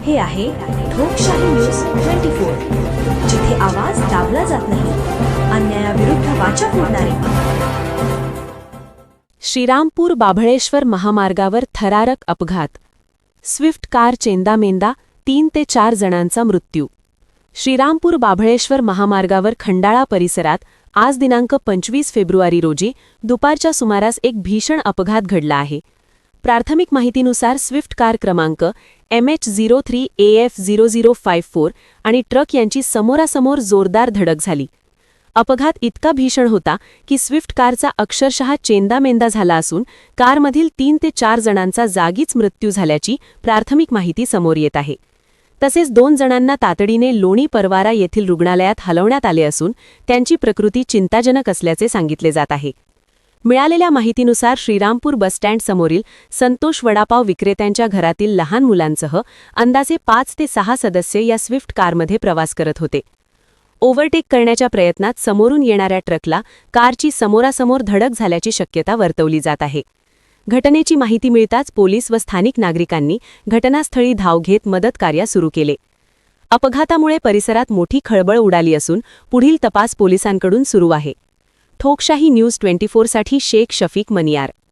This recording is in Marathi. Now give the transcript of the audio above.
हे आहे ठोकशाही न्यूज 24, जिथे आवाज दाबला जात नाही, अन्यायाविरुद्ध वाचा फोडणारे. श्रीरामपूर बाभळेश्वर महामार्गावर थरारक अपघात. स्विफ्ट कार चेंदामेंदा, 3 ते 4 जणांचा मृत्यू. श्रीरामपूर बाभळेश्वर महामार्गावर खंडाळा परिसरात आज दिनांक 25 फेब्रुवारी रोजी दुपारच्या सुमारास एक भीषण अपघात घडला आहे. प्राथमिक माहितीनुसार स्विफ्ट कार क्रमांक MH03AF0054 आणि ट्रक यांची समोरासमोर जोरदार धडक झाली. अपघात इतका भीषण होता की स्विफ्ट कारचा अक्षरशः चेंदामेंदा झाला असून कारमधील 3 ते 4 जणांचा जागीच मृत्यू झाल्याची प्राथमिक माहिती समोर येत आहे. तसेच 2 जणांना तातडीने लोणी परवारा येथील रुग्णालयात हलवण्यात आले असून त्यांची प्रकृती चिंताजनक असल्याचे सांगितले जात आहे. मिळालेल्या माहितीनुसार श्रीरामपूर बसस्टँड समोरील संतोष वडापाव विक्रेत्यांच्या घरातील लहान मुलांसह अंदाजे 5 ते 6 सदस्य या स्विफ्ट कारमध्ये प्रवास करत होते. ओव्हरटेक करण्याच्या प्रयत्नात समोरून येणाऱ्या ट्रकला कारची समोरासमोर धडक झाल्याची शक्यता वर्तवली जात आहे. घटनेची माहिती मिळताच पोलीस व स्थानिक नागरिकांनी घटनास्थळी धाव घेत मदतकार्य सुरू केले. अपघातामुळे परिसरात मोठी खळबळ उडाली असून पुढील तपास पोलिसांकडून सुरू आहे. ठोकशाही न्यूज 24 साठी शेख शफीक मनियार.